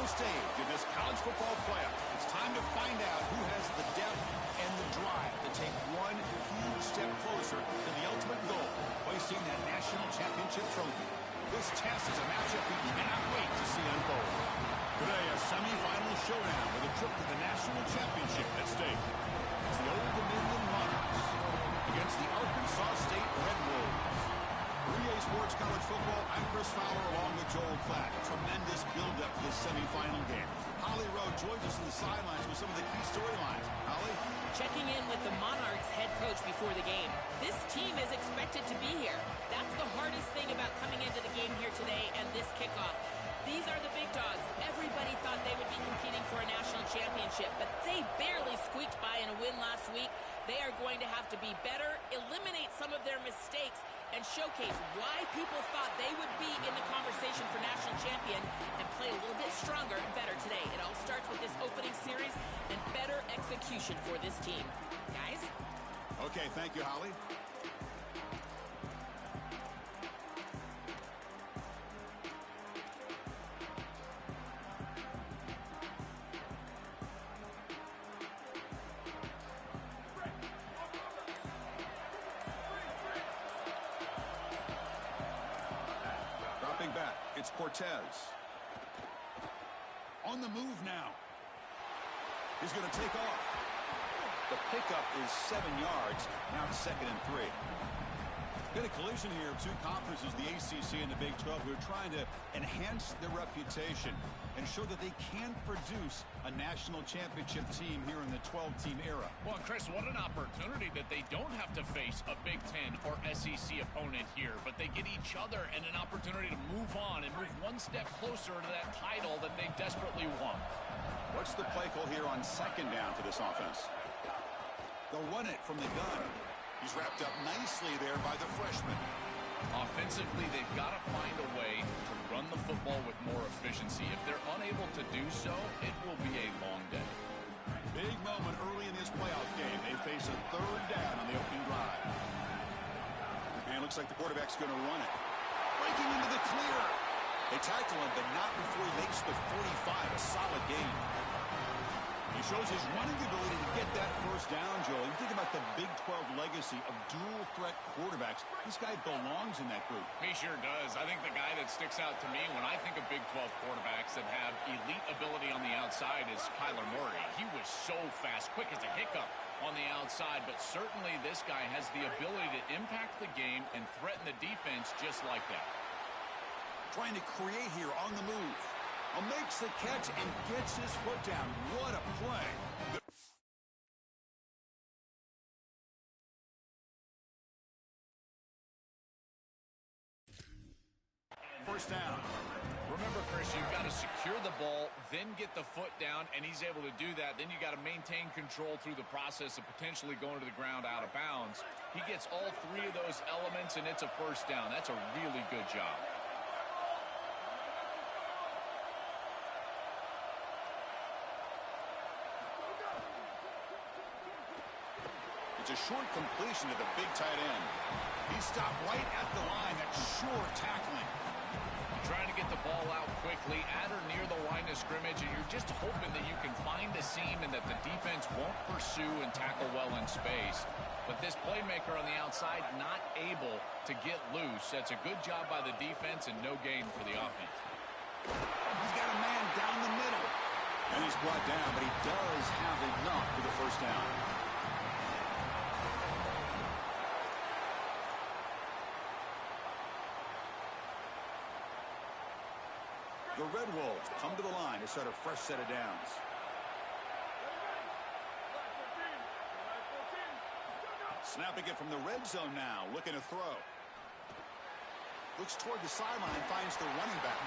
final stage of this college football playoff. It's time to find out who has the depth and the drive to take one huge step closer to the ultimate goal, hoisting that national championship trophy. This test is a matchup we cannot wait to see unfold. Today, a semifinal showdown with a trip to the national championship at stake. It's the Old Dominion Monarchs against the Arkansas State Red Wolves. 3A Sports College Football, I'm Chris Fowler along with Joel Klatt. Tremendous build-up to this semifinal game. Holly Rowe joins us on the sidelines with some of the key storylines. Holly? Checking in with the Monarchs head coach before the game. This team is expected to be here. That's the hardest thing about coming into the game here today and this kickoff. These are the big dogs. Everybody thought they would be competing for a national championship, but they barely squeaked by in a win last week. They are going to have to be better, eliminate some of their mistakes, and showcase why people thought they would be in the conversation for national champion and play a little bit stronger and better today. It all starts with this opening series and better execution for this team. Guys? Okay, thank you, Holly. Back. It's Cortez. On the move now. He's going to take off. The pickup is 7 yards. Now it's 2nd and 3. Got a collision here of two conferences, the ACC and the Big 12, who are trying to enhance their reputation and show that they can produce a national championship team here in the 12-team era. Well, Chris, what an opportunity that they don't have to face a Big 10 or SEC opponent here, but they get each other and an opportunity to move on and move one step closer to that title that they desperately want. What's the play call here on 2nd down for this offense? They'll run it from the gun. He's wrapped up nicely there by the freshman. Offensively, they've got to find a way to run the football with more efficiency. If they're unable to do so, it will be a long day. Big moment early in this playoff game. They face a 3rd down on the opening drive. And it looks like the quarterback's going to run it. Breaking into the clear. They tackle him, but not before he makes the 45. A solid game. He shows his running ability to get that 1st down, Joel. You think about the Big 12 legacy of dual-threat quarterbacks. This guy belongs in that group. He sure does. I think the guy that sticks out to me when I think of Big 12 quarterbacks that have elite ability on the outside is Kyler Murray. He was so fast, quick as a hiccup on the outside, but certainly this guy has the ability to impact the game and threaten the defense just like that. Trying to create here on the move. Makes the catch and gets his foot down. What a play. First down. Remember, Chris, you've got to secure the ball, then get the foot down, and he's able to do that. Then you got to maintain control through the process of potentially going to the ground out of bounds. He gets all 3 of those elements, and it's a 1st down. That's a really good job. It's a short completion to the big tight end. He stopped right at the line. That's sure tackling. Trying to get the ball out quickly at or near the line of scrimmage, and you're just hoping that you can find a seam and that the defense won't pursue and tackle well in space. But this playmaker on the outside not able to get loose. That's a good job by the defense and no gain for the offense. He's got a man down the middle. And he's brought down, but he does have enough for the 1st down. The Red Wolves come to the line to start a fresh set of downs. Snapping it from the red zone now, looking to throw. Looks toward the sideline, finds the running back.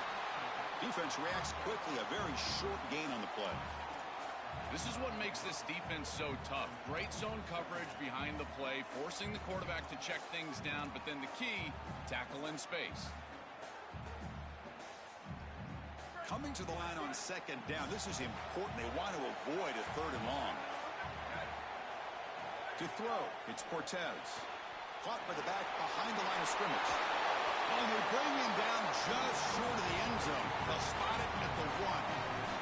Defense reacts quickly, a very short gain on the play. This is what makes this defense so tough. Great zone coverage behind the play, forcing the quarterback to check things down, but then the key, tackle in space. Coming to the line on 2nd down. This is important. They want to avoid a 3rd and long. To throw, it's Cortez. Caught by the back behind the line of scrimmage. And they bring him down just short of the end zone. They'll spot it at the 1.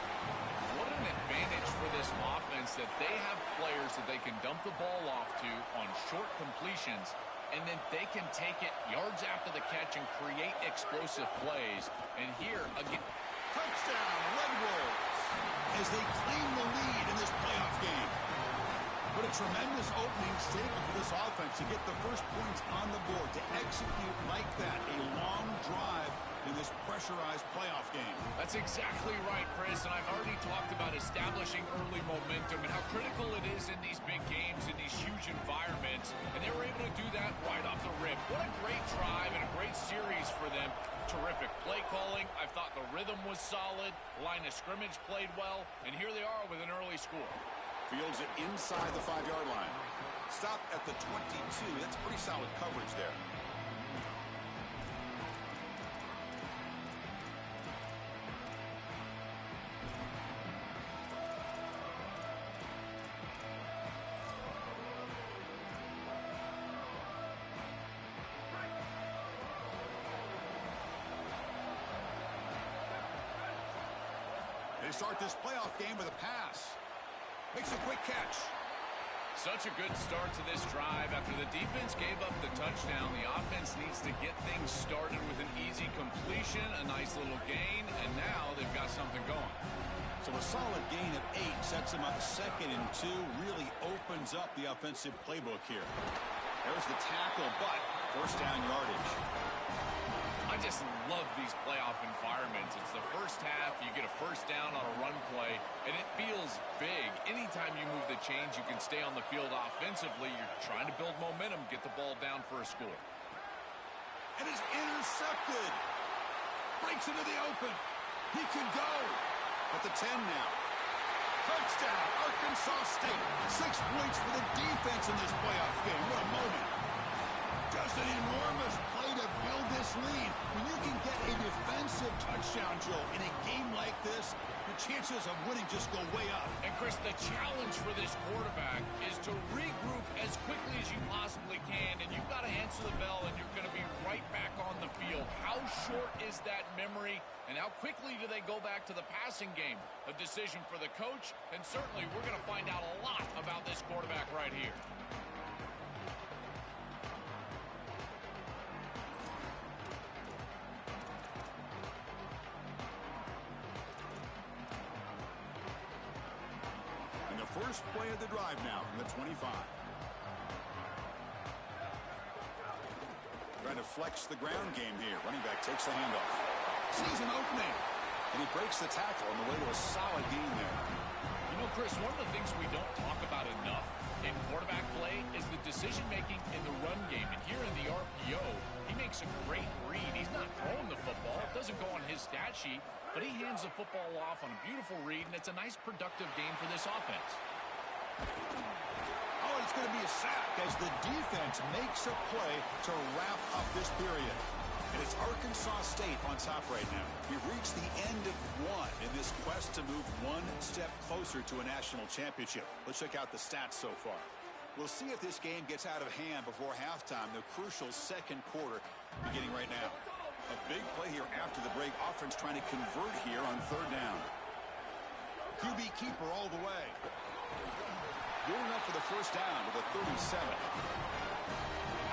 they have players that they can dump the ball off to on short completions, and then they can take it yards after the catch and create explosive plays. And here, again, touchdown, Red Wolves, as they claim the lead in this playoff game. What a tremendous opening statement for this offense to get the first points on the board, to execute like that, a long drive in this pressurized playoff game. That's exactly right, Chris, and I've already talked about establishing early momentum and how critical it is in these big games, in these huge environments, and they were able to do that right off the rip. What a great drive and a great series for them. Terrific play calling. I thought the rhythm was solid. Line of scrimmage played well, and here they are with an early score. Fields it inside the 5-yard line. Stop at the 22. That's pretty solid coverage there. They start this playoff game with a pass. Makes a quick catch. Such a good start to this drive. After the defense gave up the touchdown, the offense needs to get things started with an easy completion, a nice little gain, and now they've got something going. So a solid gain of 8 sets them up 2nd and 2, really opens up the offensive playbook here. There's the tackle, but first down yardage. I just love these playoff environments. It's the first half, you get a first down on a run play, and it feels big. Anytime you move the chains, you can stay on the field offensively. You're trying to build momentum, get the ball down for a score. And is intercepted. Breaks into the open. He could go. At the 10 now. Touchdown, Arkansas State. 6 points for the defense in this playoff game. What a moment. Just an enormous play to build this lead. When you can get a defensive touchdown, Joe, in a game like this, the chances of winning just go way up. And, Chris, the challenge for this quarterback is to regroup as quickly as you possibly can, and you've got to answer the bell, and you're going to be right back on the field. How short is that memory, and how quickly do they go back to the passing game? A decision for the coach, and certainly we're going to find out a lot about this quarterback right here. First play of the drive now from the 25. Trying to flex the ground game here. Running back takes the handoff. Sees an opening. And he breaks the tackle on the way to a solid gain there. You know, Chris, one of the things we don't talk about enough in quarterback play is the decision-making in the run game. And here in the RPO, he makes a great read. He's not throwing the football. It doesn't go on his stat sheet. But he hands the football off on a beautiful read, and it's a nice, productive game for this offense. Oh, it's going to be a sack as the defense makes a play to wrap up this period. And it's Arkansas State on top right now. We've reached the end of one in this quest to move one step closer to a national championship. Let's check out the stats so far. We'll see if this game gets out of hand before halftime, the crucial second quarter beginning right now. A big play here after the break. Offense trying to convert here on 3rd down. QB keeper all the way. Going up for the first down with a 37.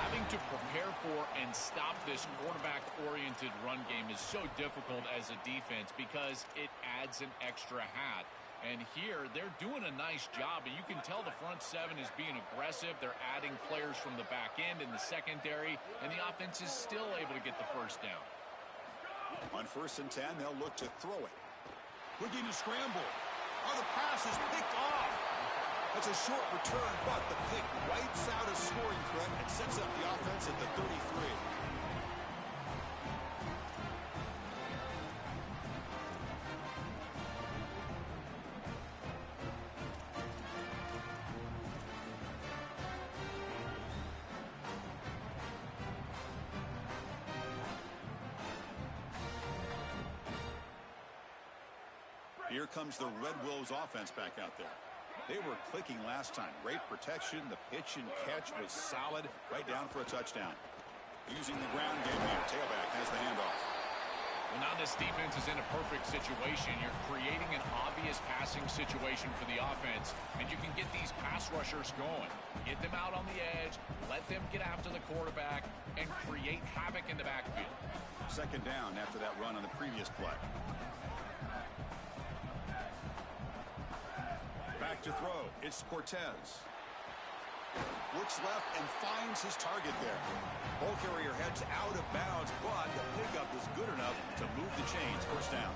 Having to prepare for and stop this quarterback-oriented run game is so difficult as a defense because it adds an extra hat. And here, they're doing a nice job, and you can tell the front 7 is being aggressive. They're adding players from the back end in the secondary, and the offense is still able to get the first down. On 1st and 10, they'll look to throw it. Looking to scramble. Oh, the pass is picked off. That's a short return, but the pick wipes out a scoring threat and sets up the offense at the 33. Here comes the Red Wolves offense back out there. They were clicking last time. Great protection. The pitch and catch was solid. Right down for a touchdown. Using the ground game here. Tailback has the handoff. Well, now this defense is in a perfect situation. You're creating an obvious passing passing situation for the offense, and you can get these pass rushers going. Get them out on the edge, let them get after the quarterback, and create havoc in the backfield. Second down after that run on the previous play. Back to throw. It's Cortez. Looks left and finds his target there. Ball carrier heads out of bounds, but the pickup is good enough to move the chains. First down.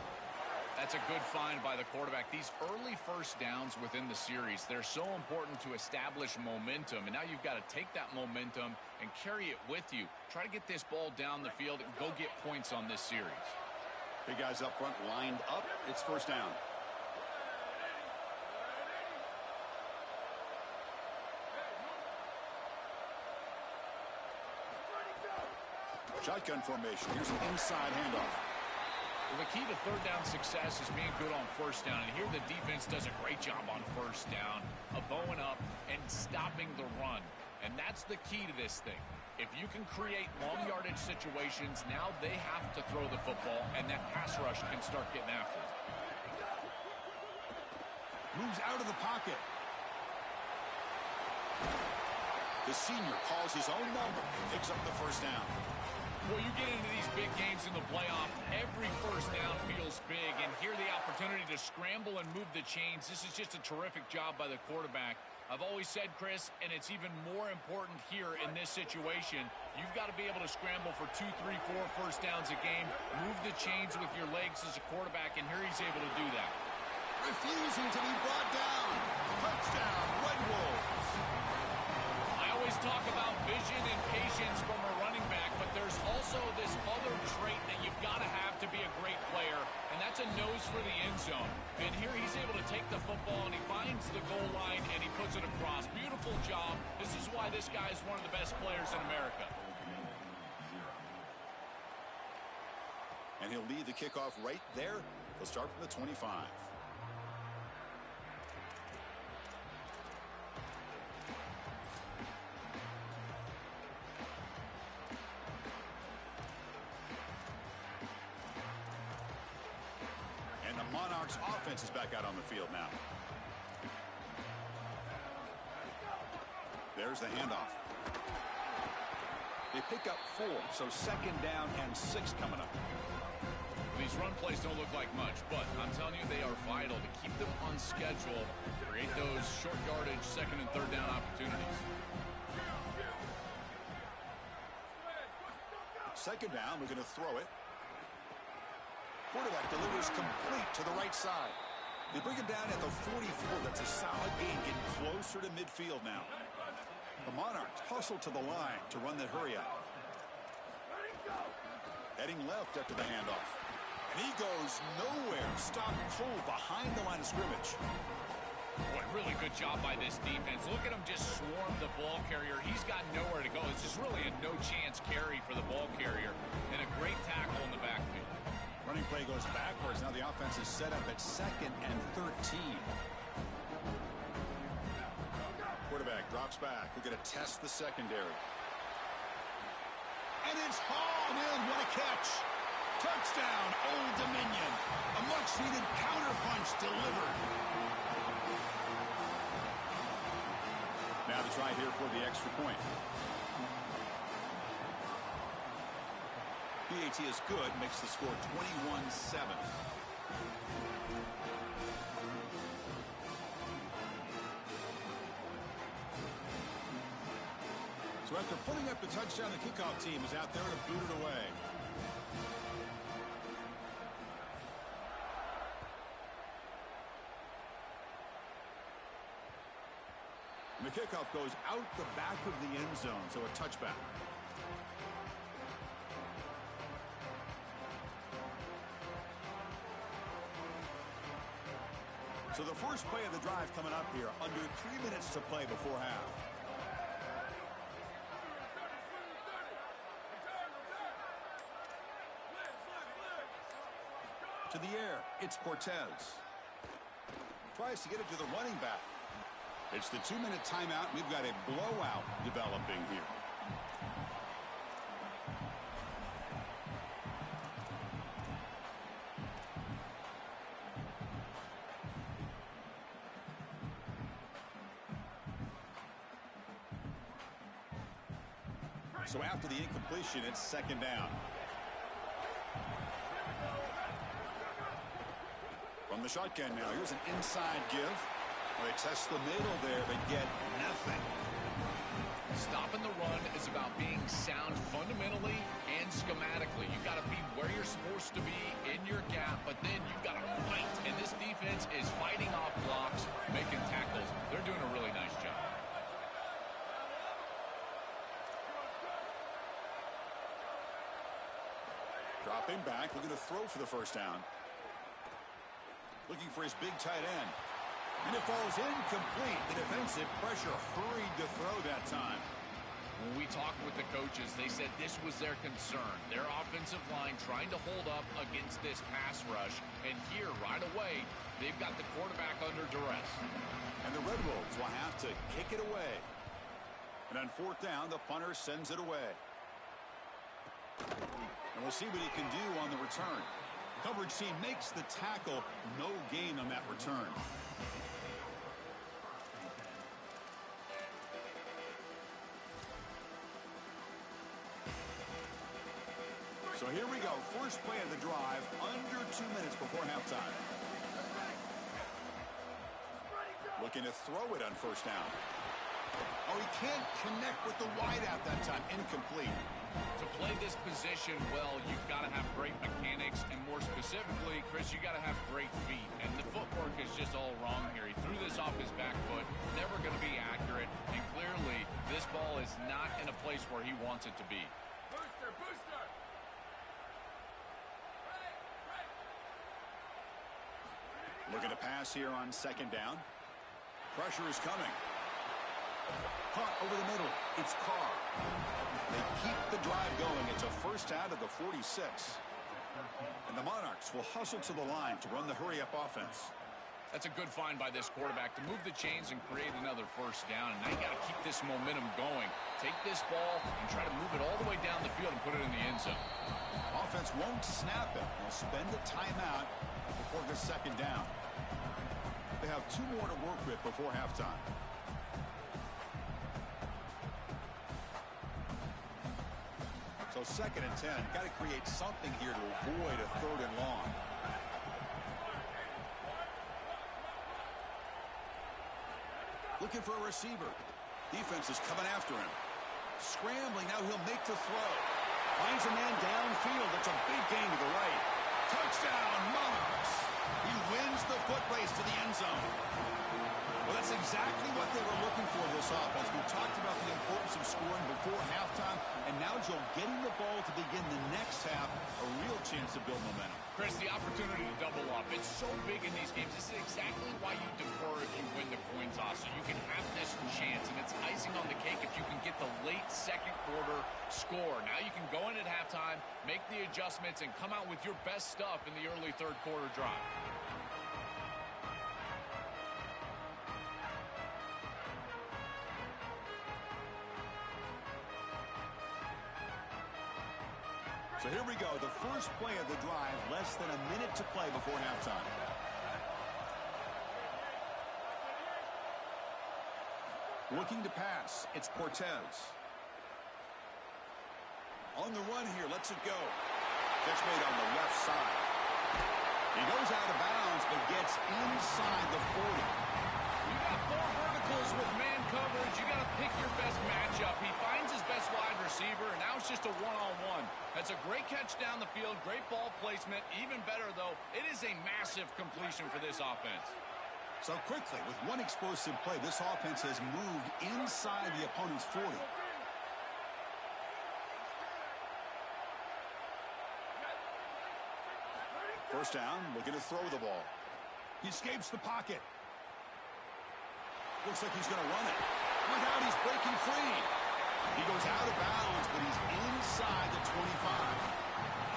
That's a good find by the quarterback. These early first downs within the series, they're so important to establish momentum. And now you've got to take that momentum and carry it with you. Try to get this ball down the field and go get points on this series. Big guys up front lined up. It's first down. Shotgun formation. Here's an inside handoff. Well, the key to third down success is being good on first down. And here the defense does a great job on first down, bowing up and stopping the run. And that's the key to this thing. If you can create long yardage situations, now they have to throw the football, and that pass rush can start getting after it. Moves out of the pocket. The senior calls his own number and picks up the first down. Well, you get into these big games in the playoff, every first down feels big, and here the opportunity to scramble and move the chains. This is just a terrific job by the quarterback. I've always said, Chris, and it's even more important here in this situation, you've got to be able to scramble for 2, 3, 4 first downs a game, move the chains with your legs as a quarterback, and here he's able to do that. Refusing to be brought down. Touchdown, Red Wolves. I always talk about vision and patience from a running back, but there's also this other trait that you've got to have to be a great player, and that's a nose for the end zone. And here he's able to take the football, and he finds the goal line, and he puts it across. Beautiful job. This is why this guy is one of the best players in America. And he'll lead the kickoff right there. He'll start from the 25. Monarchs offense is back out on the field now. There's the handoff. They pick up 4, so second down and 6 coming up. These run plays don't look like much, but I'm telling you they are vital to keep them on schedule, create those short yardage second and third down opportunities. Second down, we're going to throw it. Quarterback delivers complete to the right side. They bring him down at the 44. That's a solid gain, getting closer to midfield now. The Monarchs hustle to the line to run the hurry up. Heading left after the handoff. And he goes nowhere. Stop cold behind the line of scrimmage. Boy, really good job by this defense. Look at him just swarm the ball carrier. He's got nowhere to go. It's just really a no-chance carry for the ball carrier. And a great tackle in the backfield. Running play goes backwards. Now the offense is set up at 2nd and 13. Quarterback drops back. We're going to test the secondary. And it's hauled in. What a catch. Touchdown, Old Dominion. A much-needed counterpunch delivered. Now to try here for the extra point. PAT is good, makes the score 21-7. So after putting up the touchdown, the kickoff team is out there to boot it away. And the kickoff goes out the back of the end zone, so a touchback. So the first play of the drive coming up here, under 3 minutes to play before half. To the air, it's Cortez. Tries to get it to the running back. It's the 2-minute timeout. We've got a blowout developing here. So after the incompletion, it's second down. From the shotgun now, here's an inside give. They test the middle there, but get nothing. Stopping the run is about being sound fundamentally and schematically. You've got to be where you're supposed to be in your gap, but then you've got to fight. And this defense is fighting off blocks, making tackles. They're doing a really nice job. Dropping back, looking to throw for the first down. Looking for his big tight end. And it falls incomplete. The defensive pressure hurried to throw that time. When we talked with the coaches, they said this was their concern. Their offensive line trying to hold up against this pass rush. And here, right away, they've got the quarterback under duress. And the Red Wolves will have to kick it away. And on fourth down, the punter sends it away. And we'll see what he can do on the return. Coverage team makes the tackle. No gain on that return. So here we go. First play of the drive. Under 2 minutes before halftime. Looking to throw it on first down. Oh, he can't connect with the wideout that time. Incomplete. To play this position well, you've got to have great mechanics, and more specifically, Chris, you got to have great feet. And the footwork is just all wrong here. He threw this off his back foot, never going to be accurate, and clearly this ball is not in a place where he wants it to be. Booster, booster! Looking to pass here on second down. Pressure is coming. Caught over the middle. It's Carr. They keep the drive going. It's a first out of the 46. And the Monarchs will hustle to the line to run the hurry-up offense. That's a good find by this quarterback to move the chains and create another first down. And now you got to keep this momentum going. Take this ball and try to move it all the way down the field and put it in the end zone. Offense won't snap it. They'll spend the timeout before the second down. They have 2 more to work with before halftime. So second and 10. Got to create something here to avoid a third and long. Looking for a receiver. Defense is coming after him. Scrambling. Now he'll make the throw. Finds a man downfield. It's a big gain to the right. Touchdown, Monarchs. He wins the foot race to the end zone. Well, that's exactly what they were looking for this offense. We talked about the importance of scoring before halftime, and now, Joe, getting the ball to begin the next half, a real chance to build momentum. Chris, the opportunity to double up, it's so big in these games. This is exactly why you defer if you win the coin toss, so you can have this chance, and it's icing on the cake if you can get the late second quarter score. Now you can go in at halftime, make the adjustments, and come out with your best stuff in the early third quarter drive. So here we go, the first play of the drive, less than a minute to play before halftime. Looking to pass, it's Cortez. On the run here, lets it go. Catch made on the left side. He goes out of bounds, but gets inside the 40. You got 4 verticals with man coverage. You got to pick your best matchup. He finds his best wide receiver, and now it's just a one-on-one. That's a great catch down the field, great ball placement. Even better, though, it is a massive completion for this offense. So quickly, with one explosive play, this offense has moved inside the opponent's 40. First down, looking to throw the ball. He escapes the pocket. Looks like he's going to run it. Look out, he's breaking free. He goes out of bounds, but he's inside the 25.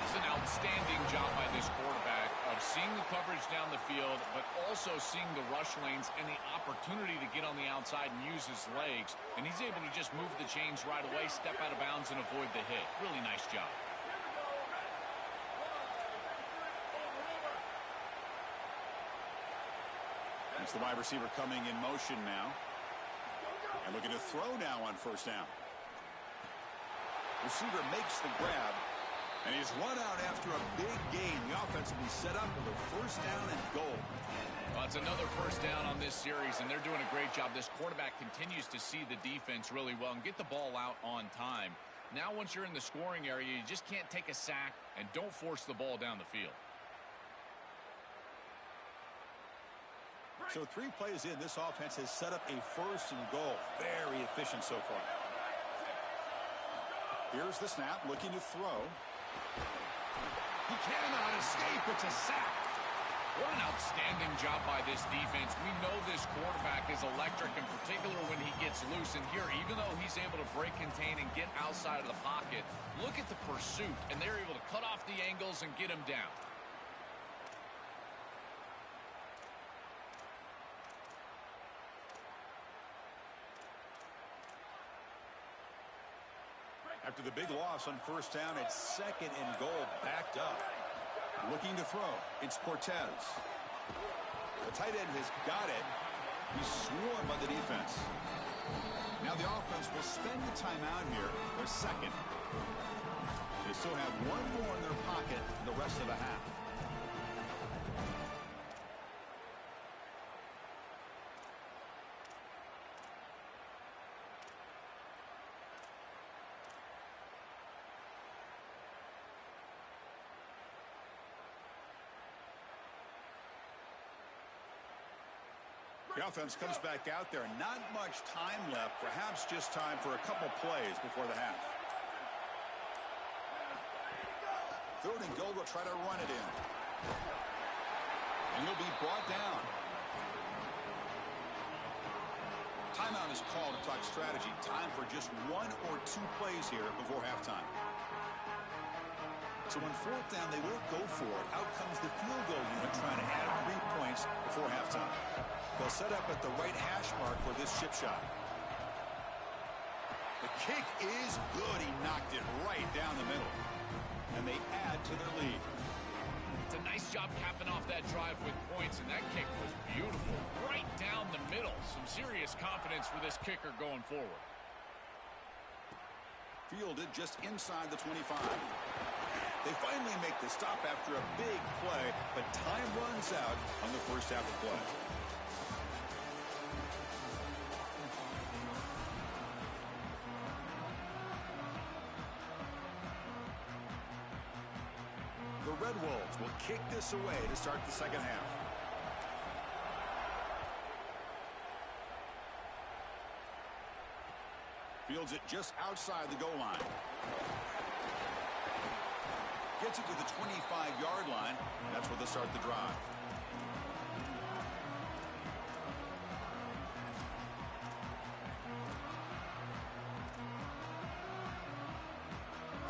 It's an outstanding job by this quarterback of seeing the coverage down the field, but also seeing the rush lanes and the opportunity to get on the outside and use his legs. And he's able to just move the chains right away, step out of bounds, and avoid the hit. Really nice job. It's the wide receiver coming in motion now. And looking to throw now on first down. Receiver makes the grab, and he's run out after a big gain. The offense will be set up with a first down and goal. Well, it's another first down on this series, and they're doing a great job. This quarterback continues to see the defense really well and get the ball out on time. Now, once you're in the scoring area, you just can't take a sack and don't force the ball down the field. So 3 plays in, this offense has set up a first and goal. Very efficient so far. Here's the snap, looking to throw. He cannot escape. It's a sack. What an outstanding job by this defense. We know this quarterback is electric, in particular when he gets loose. And here, even though he's able to break, contain, and get outside of the pocket, look at the pursuit, and they're able to cut off the angles and get him down. After the big loss on first down, it's second and goal, backed up. Looking to throw. It's Cortez. The tight end has got it. He's swarmed by the defense. Now the offense will spend the timeout here. Their second. They still have one more in their pocket for the rest of the half. The offense comes back out there. Not much time left. Perhaps just time for a couple plays before the half. Third and goal. They'll try to run it in. And he'll be brought down. Timeout is called to talk strategy. Time for just 1 or 2 plays here before halftime. So on fourth down, they won't go for it. Out comes the field goal unit trying to add 3 points before halftime. They'll set up at the right hash mark for this chip shot. The kick is good. He knocked it right down the middle. And they add to their lead. It's a nice job capping off that drive with points, and that kick was beautiful. Right down the middle. Some serious confidence for this kicker going forward. Fielded just inside the 25. They finally make the stop after a big play, but time runs out on the first half of play. The Red Wolves will kick this away to start the second half. Fields it just outside the goal line. Gets it to the 25-yard line. That's where they'll start the drive.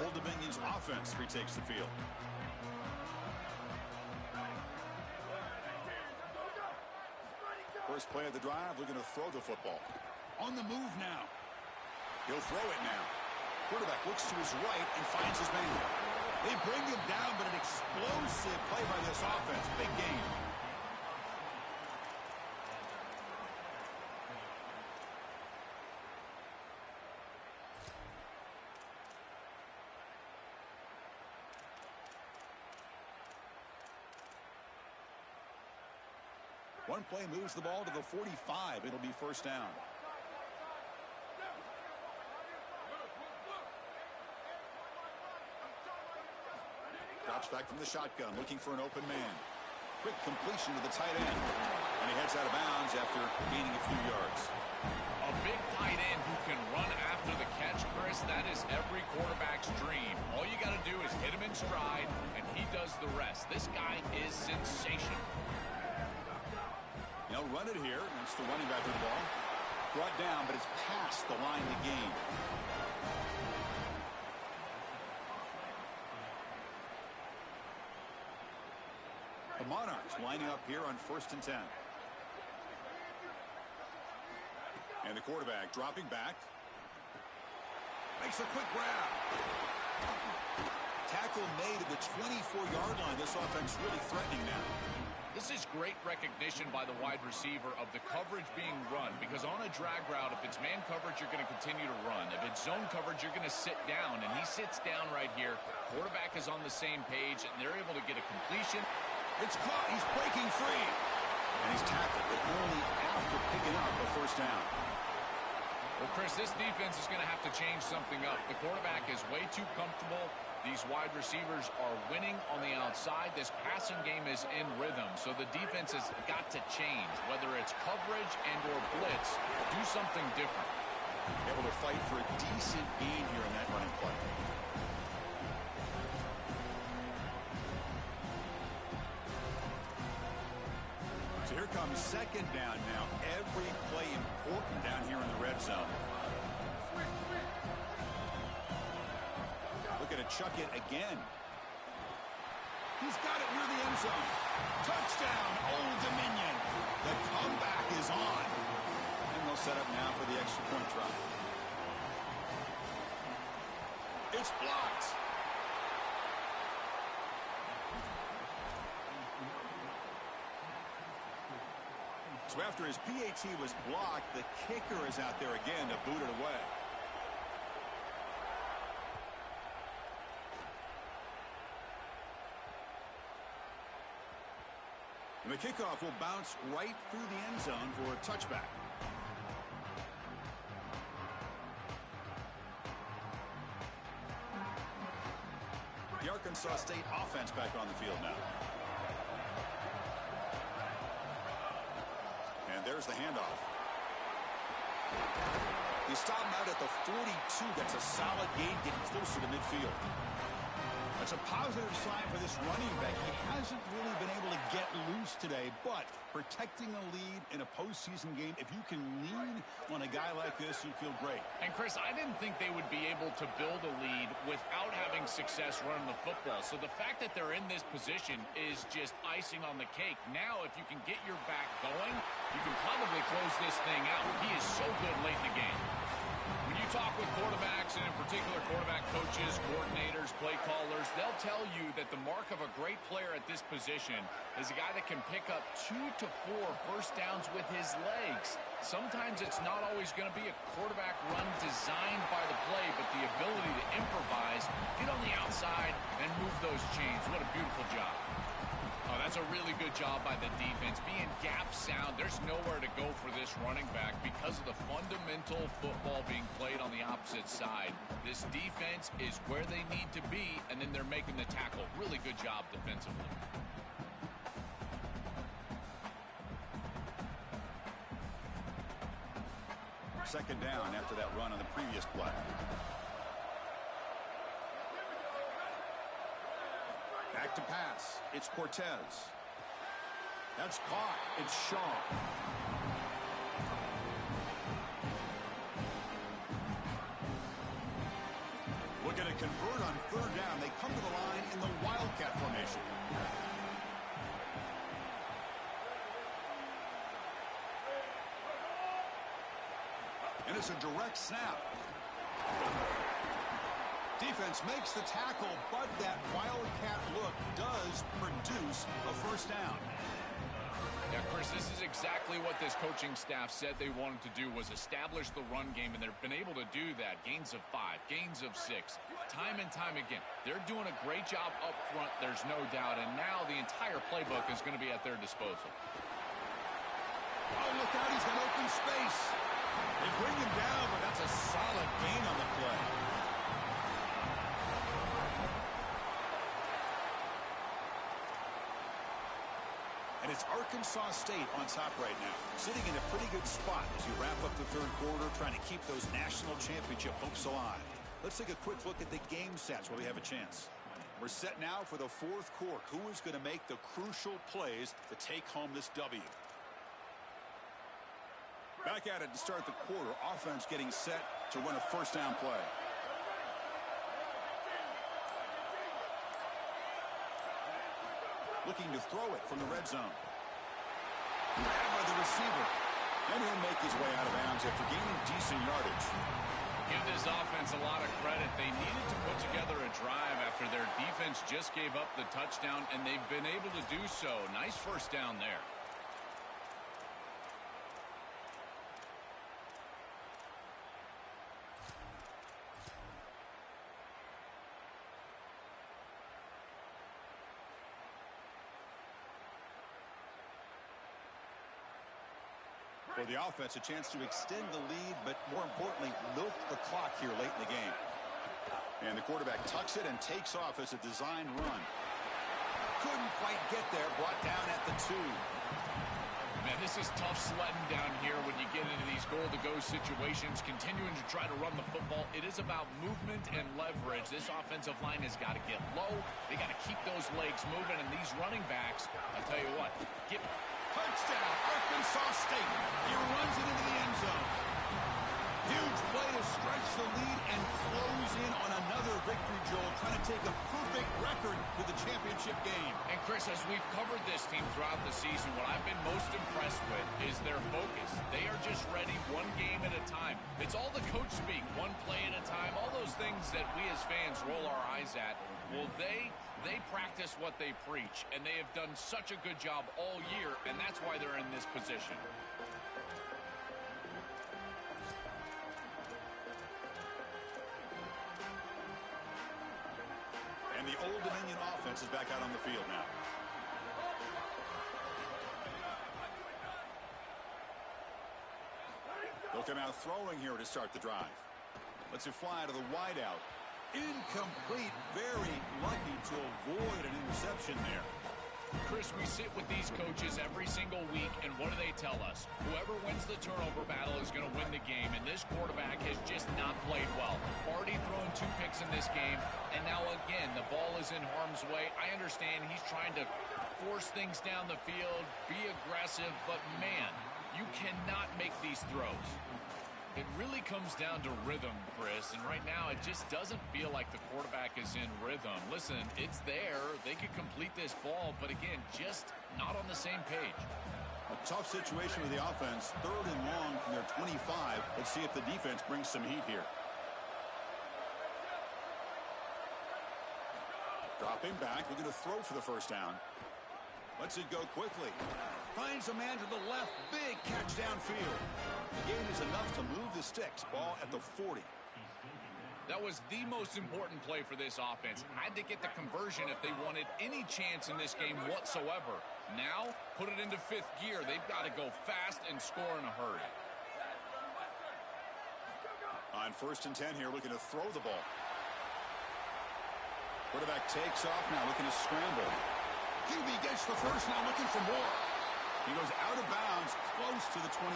Old Dominion's offense retakes the field. First play of the drive, looking to throw the football. On the move now. He'll throw it now. Quarterback looks to his right and finds his man. They bring him down, but an explosive play by this offense. Big game. One play moves the ball to the 45. It'll be first down. Drops back from the shotgun, looking for an open man. Quick completion to the tight end. And he heads out of bounds after gaining a few yards. A big tight end who can run after the catch, Chris. That is every quarterback's dream. All you got to do is hit him in stride, and he does the rest. This guy is sensational. They'll run it here. That's the running back with the ball. Brought down, but it's past the line to gain. The Monarchs lining up here on 1st and 10. And the quarterback dropping back. Makes a quick grab. Tackle made at the 24-yard line. This offense really threatening now. This is great recognition by the wide receiver of the coverage being run, because on a drag route, if it's man coverage, you're going to continue to run. If it's zone coverage, you're going to sit down, and he sits down right here. Quarterback is on the same page, and they're able to get a completion. It's caught. He's breaking free. And he's tackled, but only after picking up a first down. Well, Chris, this defense is going to have to change something up. The quarterback is way too comfortable. These wide receivers are winning on the outside. This passing game is in rhythm, so the defense has got to change, whether it's coverage and or blitz. Do something different. Able to fight for a decent gain here in that running play. So here comes second down now. Every play important down here in the red zone. Going to chuck it again. He's got it near the end zone. Touchdown, Old Dominion. The comeback is on. And they'll set up now for the extra point try. It's blocked. So after his PAT was blocked, the kicker is out there again to boot it away. And the kickoff will bounce right through the end zone for a touchback. The Arkansas State offense back on the field now. And there's the handoff. You stop him out at the 42. That's a solid gain, getting closer to midfield. That's a positive sign for this running back. He hasn't really been able to get loose today, but protecting a lead in a postseason game, if you can lean on a guy like this, you feel great. And, Chris, I didn't think they would be able to build a lead without having success running the football. So the fact that they're in this position is just icing on the cake. Now, if you can get your back going, you can probably close this thing out. He is so good late in the game. When you talk with quarterbacks, and in particular quarterback coaches, coordinators, play callers, they'll tell you that the mark of a great player at this position is a guy that can pick up 2 to 4 first downs with his legs. Sometimes it's not always going to be a quarterback run designed by the play, but the ability to improvise, get on the outside, and move those chains. What a beautiful job. Oh, that's a really good job by the defense. Being gap sound, there's nowhere to go for this running back because of the fundamental football being played on the opposite side. This defense is where they need to be, and then they're making the tackle. Really good job defensively. Second down after that run on the previous play. Back to pass. It's Cortez. That's caught. It's Shaw. Looking to convert on third down. They come to the line in the Wildcat formation. And it's a direct snap. Defense makes the tackle, but that Wildcat look does produce a first down. Yeah, Chris, this is exactly what this coaching staff said they wanted to do, was establish the run game, and they've been able to do that. Gains of 5, gains of 6, time and time again. They're doing a great job up front, there's no doubt, and now the entire playbook is going to be at their disposal. Oh, look out, he's got open space. They bring him down, but that's a solid gain on the play. And it's Arkansas State on top right now, sitting in a pretty good spot as you wrap up the third quarter, trying to keep those national championship hopes alive. Let's take a quick look at the game stats while we have a chance. We're set now for the fourth quarter. Who is going to make the crucial plays to take home this W? Back at it to start the quarter. Offense getting set to run a first down play. Looking to throw it from the red zone. Grabbed by the receiver. And he'll make his way out of bounds after gaining decent yardage. Give this offense a lot of credit. They needed to put together a drive after their defense just gave up the touchdown, and they've been able to do so. Nice first down there. For the offense, a chance to extend the lead, but more importantly, milk the clock here late in the game. And the quarterback tucks it and takes off as a design run. Couldn't quite get there, brought down at the 2. Man, this is tough sledding down here when you get into these goal-to-go situations, continuing to try to run the football. It is about movement and leverage. This offensive line has got to get low. They got to keep those legs moving, and these running backs, I'll tell you what, get... Touchdown, Arkansas State. He runs it into the end zone. Huge play to stretch the lead and close in on another victory, Joel, trying to take a perfect record to the championship game. And, Chris, as we've covered this team throughout the season, what I've been most impressed with is their focus. They are just ready one game at a time. It's all the coach speak, one play at a time, all those things that we as fans roll our eyes at. Well, they practice what they preach, and they have done such a good job all year, and that's why they're in this position. And the Old Dominion offense is back out on the field now. They'll come out throwing here to start the drive. Lets it fly to the wideout. Incomplete. Very lucky to avoid an interception there. Chris, we sit with these coaches every single week, and what do they tell us? Whoever wins the turnover battle is going to win the game, and this quarterback has just not played well. Already thrown 2 picks in this game, and now again, the ball is in harm's way. I understand he's trying to force things down the field, be aggressive, but man, you cannot make these throws. It really comes down to rhythm, Chris, and right now it just doesn't feel like the quarterback is in rhythm. Listen, it's there. They could complete this ball, but again, just not on the same page. A tough situation with the offense. 3rd and long from their 25. Let's see if the defense brings some heat here. Dropping back, looking to throw for the first down. Lets it go quickly. Finds a man to the left. Big catch downfield. The gain is enough to move the sticks. Ball at the 40. That was the most important play for this offense. Had to get the conversion if they wanted any chance in this game whatsoever. Now, put it into 5th gear. They've got to go fast and score in a hurry. On 1st and 10 here, looking to throw the ball. Quarterback takes off now, looking to scramble. QB gets the first, now looking for more. He goes out of bounds, close to the 25.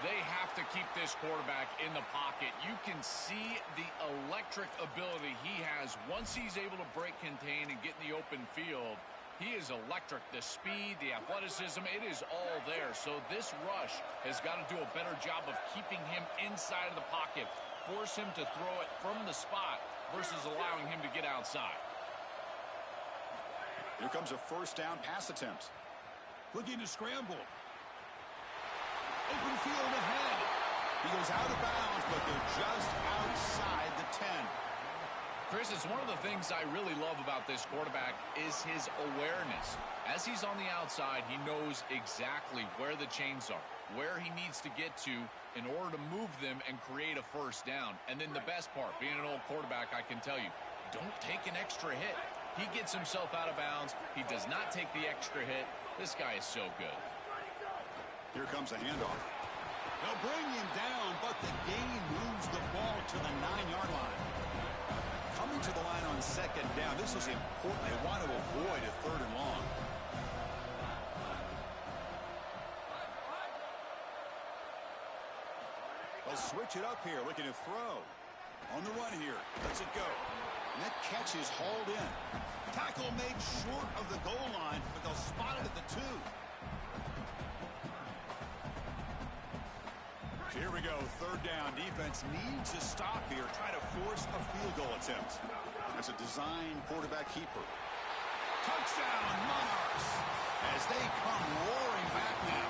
They have to keep this quarterback in the pocket. You can see the electric ability he has once he's able to break contain and get in the open field. He is electric. The speed, the athleticism, it is all there. So this rush has got to do a better job of keeping him inside of the pocket. Force him to throw it from the spot versus allowing him to get outside. Here comes a first down pass attempt. Looking to scramble. Open field ahead. He goes out of bounds, but they're just outside the 10. Chris, it's one of the things I really love about this quarterback is his awareness. As he's on the outside, he knows exactly where the chains are, where he needs to get to in order to move them and create a first down. And then the best part, being an old quarterback, I can tell you, don't take an extra hit. He gets himself out of bounds. He does not take the extra hit. This guy is so good. Here comes a handoff. They'll bring him down, but the gain moves the ball to the 9-yard line. Coming to the line on 2nd down. This is important. They want to avoid a 3rd and long. They'll switch it up here, looking to throw. On the run here. Lets it go. And that catch is hauled in. Tackle made short of the goal line, but they'll spot it at the 2. Here we go, 3rd down. Defense needs a stop here. Try to force a field goal attempt. That's a design quarterback keeper. Touchdown, Monarchs, as they come roaring back now.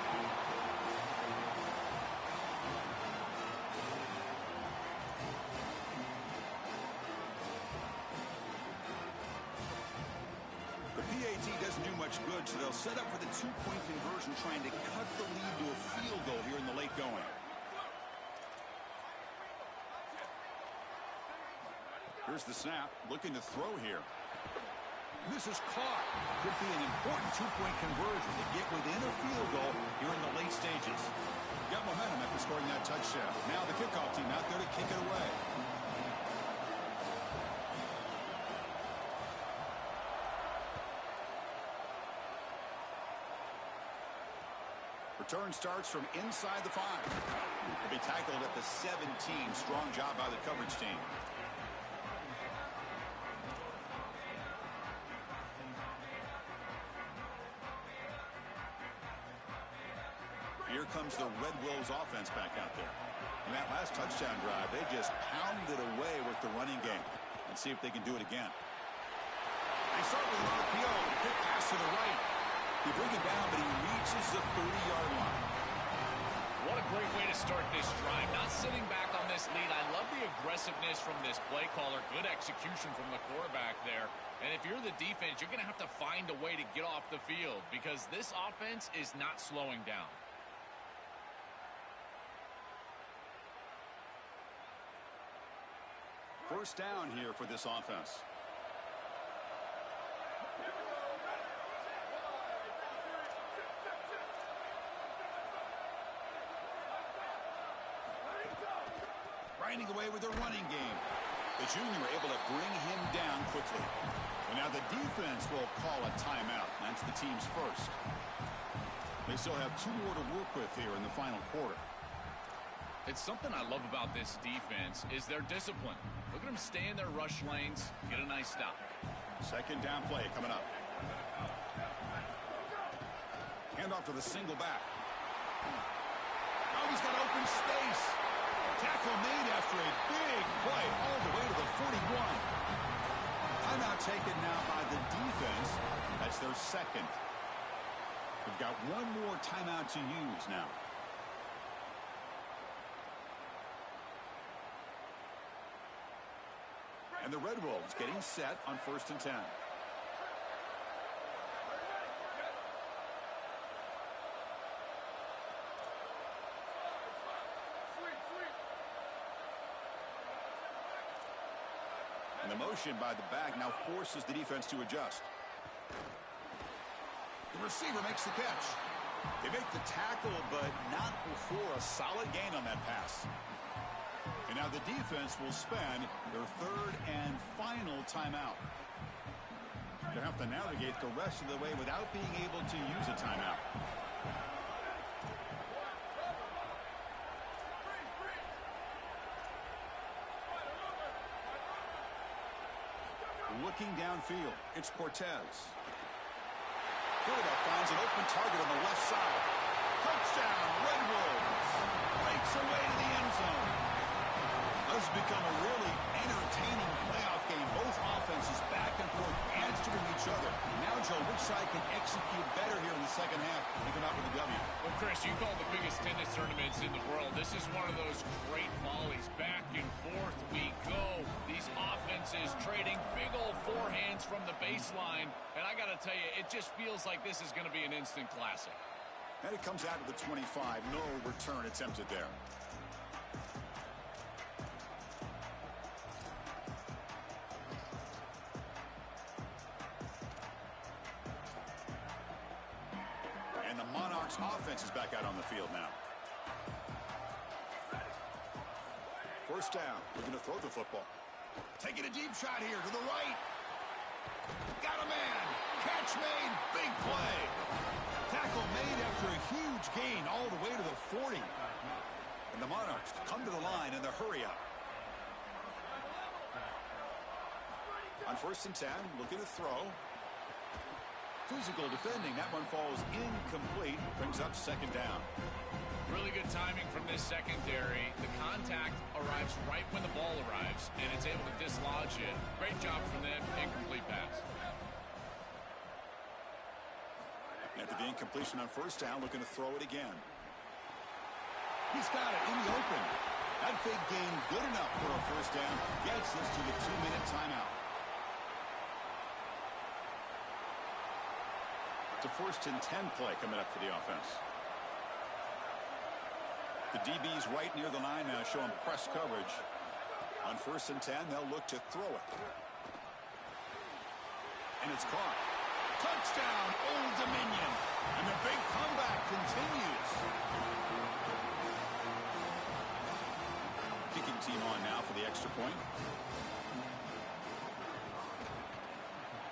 much good, so they'll set up for the two-point conversion, trying to cut the lead to a field goal here in the late going. Here's the snap, looking to throw here. And this is caught. Could be an important two-point conversion to get within a field goal here in the late stages. Got momentum after scoring that touchdown. Now the kickoff team out there to kick it away. Return starts from inside the 5. Will be tackled at the 17. Strong job by the coverage team. Here comes the Red Wolves offense back out there. In that last touchdown drive, they just pounded away with the running game. Let's see if they can do it again. They start with an RPO. Quick pass to the right. He brings it down, but he reaches the 30-yard line. What a great way to start this drive. Not sitting back on this lead. I love the aggressiveness from this play caller. Good execution from the quarterback there. And if you're the defense, you're going to have to find a way to get off the field because this offense is not slowing down. First down here for this offense. Grinding away with their running game. The junior able to bring him down quickly. And now the defense will call a timeout. That's the team's first. They still have 2 more to work with here in the final quarter. It's something I love about this defense is their discipline. Look at them stay in their rush lanes, get a nice stop. Second down play coming up. Hand off to the single back. Now he's got open space. Tackle made after a big play all the way to the 41. Timeout taken now by the defense. That's their second. We've got one more timeout to use now. And the Red Wolves getting set on 1st and 10. And the motion by the back now forces the defense to adjust. The receiver makes the catch. They make the tackle, but not before a solid gain on that pass. And now the defense will spend their 3rd and final timeout. They'll have to navigate the rest of the way without being able to use a timeout. Looking downfield, it's Cortez. Quarterback finds an open target on the left side. Touchdown, Red Wolves. Breaks away to the end zone. This has become a really entertaining playoff game. Both offenses back and forth, answering each other. Now, Joe, which side can execute better here in the second half and come out with a W? Well, Chris, you call the biggest tennis tournaments in the world. This is one of those great volleys. Back and forth we go. These offenses trading big old forehands from the baseline. And I got to tell you, it just feels like this is going to be an instant classic. And it comes out of the 25. No return attempted there. Offense is back out on the field now. First down. We're going to throw the football. Taking a deep shot here to the right. Got a man. Catch made. Big play. Tackle made after a huge gain all the way to the 40. And the Monarchs come to the line in the hurry up. On 1st and 10, looking to throw. Physical defending. That one falls incomplete. Brings up 2nd down. Really good timing from this secondary. The contact arrives right when the ball arrives, and it's able to dislodge it. Great job from them. Incomplete pass. After the incompletion on 1st down, looking to throw it again. He's got it in the open. That big gain good enough for a 1st down. Gets us to the 2-minute timeout. It's a 1st and 10 play coming up for the offense. The DB's right near the line now, showing press coverage. On 1st and 10, they'll look to throw it. And it's caught. Touchdown, Old Dominion. And the big comeback continues. Kicking team on now for the extra point.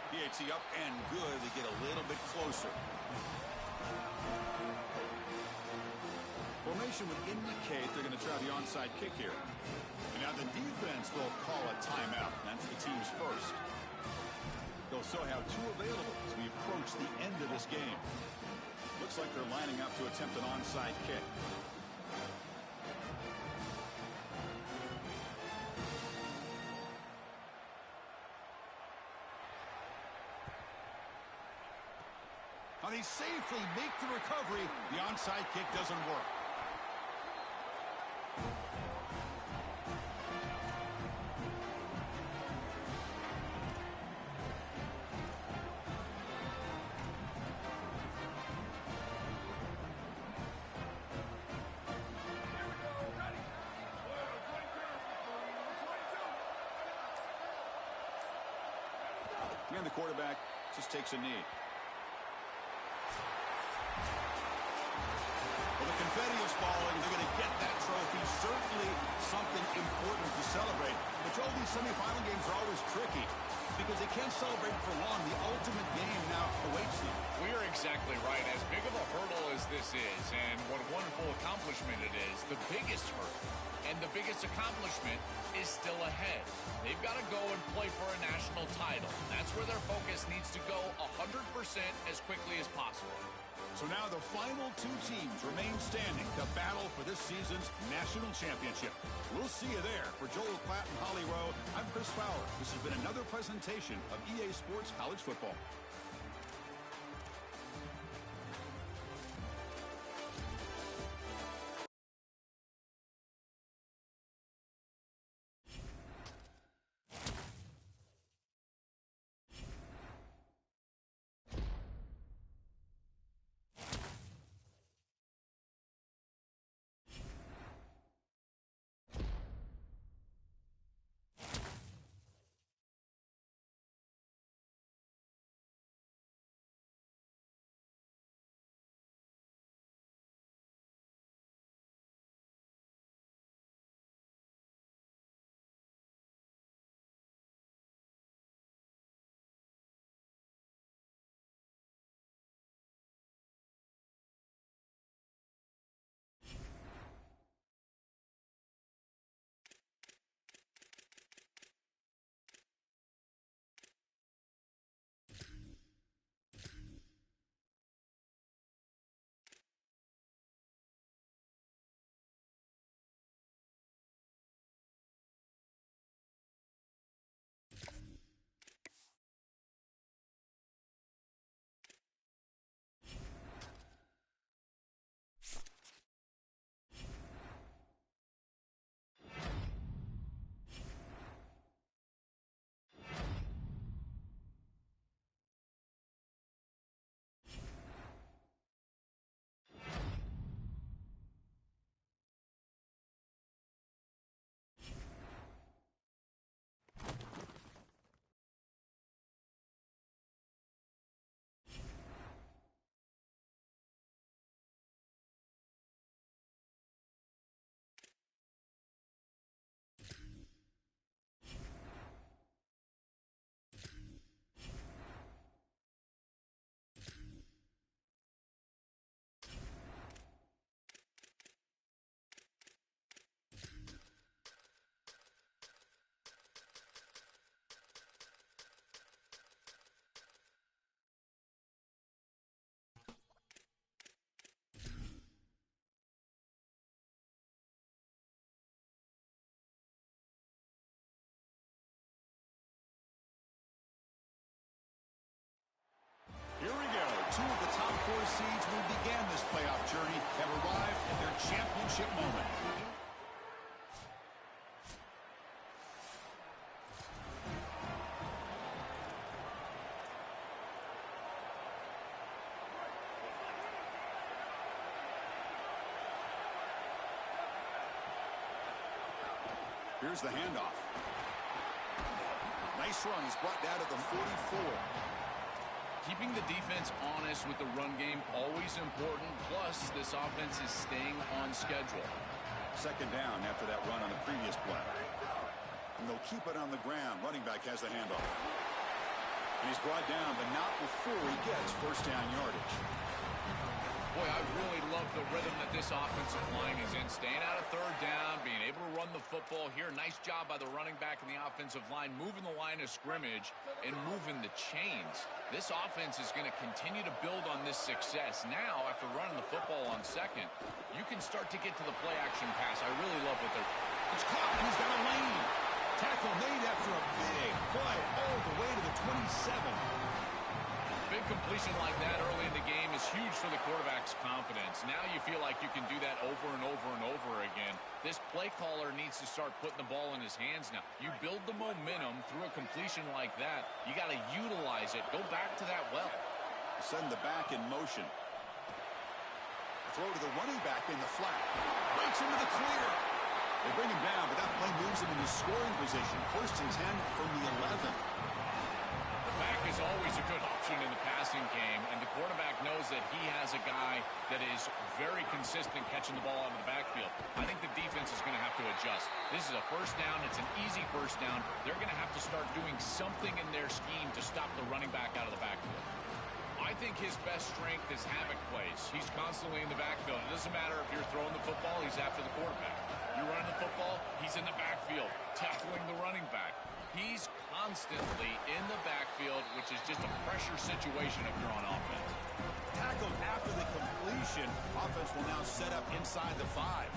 PAT up and good. They get a little bit closer. Formation would indicate they're going to try the onside kick here. And now the defense will call a timeout. That's the team's first. They'll still have 2 available as we approach the end of this game. Looks like they're lining up to attempt an onside kick. Now they safely make the recovery. The onside kick doesn't work. And the quarterback just takes a knee. Well, the confetti is falling. They're going to get that trophy. Certainly something important to celebrate. But Joel, these semifinal games are always tricky because they can't celebrate for long. The ultimate game now awaits them. We are exactly right. As big of a hurdle as this is, and what a wonderful accomplishment it is, the biggest hurdle and the biggest accomplishment is still ahead. They've got to go and play for a national title. That's where their focus needs to go 100% as quickly as possible. So now the final 2 teams remain standing to battle for this season's national championship. We'll see you there. For Joel Klatt and Holly Rowe, I'm Chris Fowler. This has been another presentation of EA Sports College Football. Here we go. 2 of the top 4 seeds who began this playoff journey have arrived at their championship moment. Here's the handoff. Nice run. He's brought down to the 44. Keeping the defense honest with the run game, always important. Plus, this offense is staying on schedule. Second down after that run on the previous play. And they'll keep it on the ground. Running back has the handoff. And he's brought down, but not before he gets first down yardage. Boy, I really love the rhythm that this offensive line is in. Staying out of third down, being able to run the football here. Nice job by the running back and the offensive line, moving the line of scrimmage and moving the chains. This offense is going to continue to build on this success. Now, after running the football on second, you can start to get to the play-action pass. I really love what they're... It's caught, and he's got a lane. Tackle made after a big play all the way to the 27. Big completion like that early in the game is huge for the quarterback's confidence. Now you feel like you can do that over and over and over again. This play caller needs to start putting the ball in his hands now. You build the momentum through a completion like that. You got to utilize it. Go back to that well. Send the back in motion. Throw to the running back in the flat. Breaks into the clear. They bring him down, but that play moves him into scoring position. First and 10 from the 11. The back is always a good option in the passing game, and the quarterback knows that he has a guy that is very consistent catching the ball out of the backfield. I think the defense is going to have to adjust. This is a first down. It's an easy first down. They're going to have to start doing something in their scheme to stop the running back out of the backfield. I think his best strength is havoc plays. He's constantly in the backfield. It doesn't matter if you're throwing the football, he's after the quarterback. You're running the football, he's in the backfield, tackling the running back. He's constantly in the backfield, which is just a pressure situation if you're on offense. Tackled after the completion. Offense will now set up inside the 5.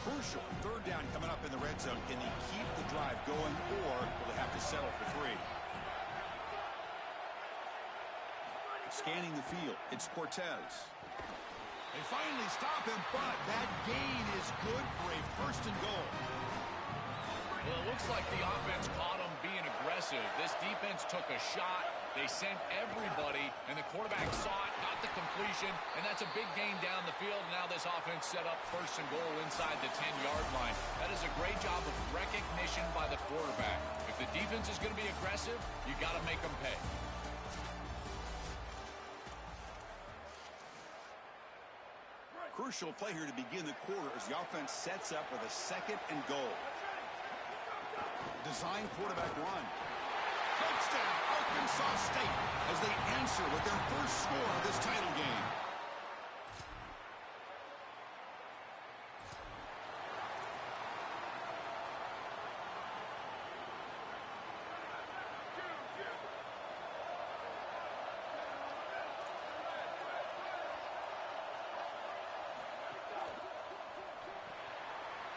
Crucial. Third down coming up in the red zone. Can they keep the drive going, or will they have to settle for 3? Scanning the field. It's Cortez. They finally stop him, but that gain is good for a first and goal. Well, it looks like the offense caught him being aggressive. This defense took a shot. They sent everybody, and the quarterback saw it, got the completion, and that's a big gain down the field. Now this offense set up first and goal inside the 10-yard line. That is a great job of recognition by the quarterback. If the defense is going to be aggressive, you got to make them pay. Crucial play here to begin the quarter as the offense sets up with a second and goal. Design quarterback run. Touchdown, Arkansas State, as they answer with their first score of this title game.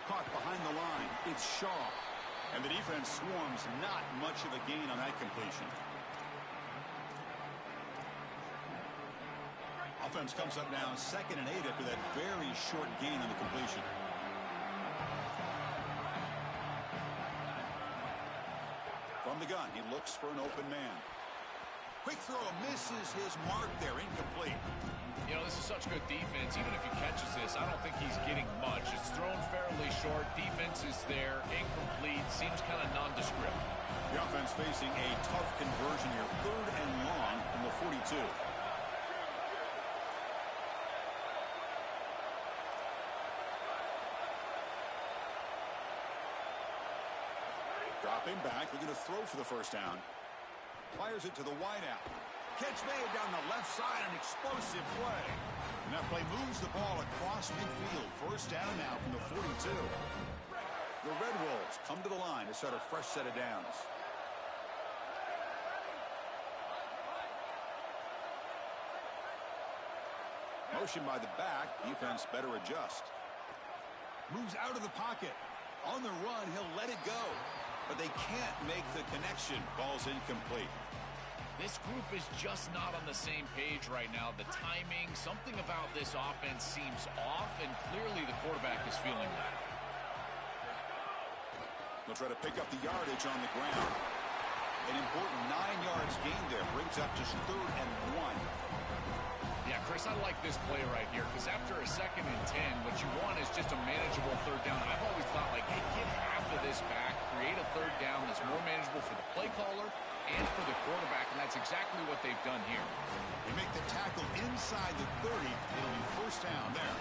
Caught behind the line. It's Shaw. And the defense swarms. Not much of a gain on that completion. Offense comes up now 2nd and 8 after that very short gain on the completion. From the gun, he looks for an open man. Quick throw, misses his mark there, incomplete. You know, this is such good defense. Even if he catches this, I don't think he's getting much. It's thrown fairly short. Defense is there, incomplete, seems kind of nondescript. The offense facing a tough conversion here. 3rd and long from the 42. Dropping back, looking to throw for the first down. Fires it to the wideout. Catch made down the left side, an explosive play. And that play moves the ball across midfield. First down now from the 42. The Red Wolves come to the line to start a fresh set of downs. Motion by the back. Defense better adjust. Moves out of the pocket. On the run, he'll let it go. But they can't make the connection. Ball's incomplete. This group is just not on the same page right now. The timing, something about this offense seems off, and clearly the quarterback is feeling that. They'll try to pick up the yardage on the ground. An important 9 yards gain there. Brings up just 3rd and 1. Yeah, Chris, I like this play right here because after a 2nd and 10, what you want is just a manageable 3rd down. I've always thought, like, hey, get half of this back, create a 3rd down that's more manageable for the play caller and for the quarterback, and that's exactly what they've done here. They make the tackle inside the 30. It'll be 1st down there.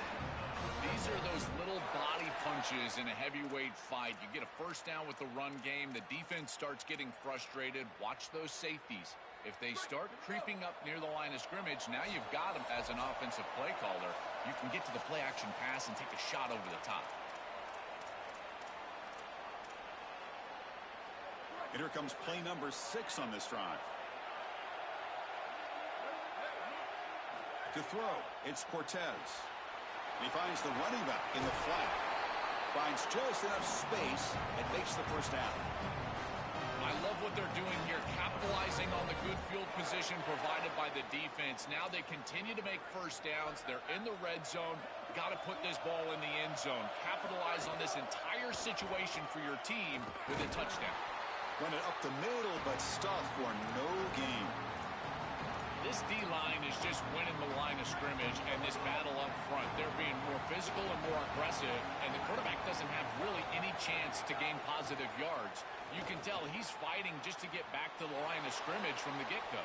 These are those little body punches in a heavyweight fight. You get a 1st down with the run game. The defense starts getting frustrated. Watch those safeties. If they start creeping up near the line of scrimmage, now you've got them as an offensive play caller. You can get to the play-action pass and take a shot over the top. And here comes play number 6 on this drive. To throw, it's Cortez. And he finds the running back in the flat. Finds just enough space and makes the 1st down. I love what they're doing here, capitalizing on the good field position provided by the defense. Now they continue to make 1st downs. They're in the red zone. Got to put this ball in the end zone. Capitalize on this entire situation for your team with a touchdown. Run it up the middle, but stuff for no gain. This D-line is just winning the line of scrimmage and this battle up front. They're being more physical and more aggressive, and the quarterback doesn't have really any chance to gain positive yards. You can tell he's fighting just to get back to the line of scrimmage from the get-go.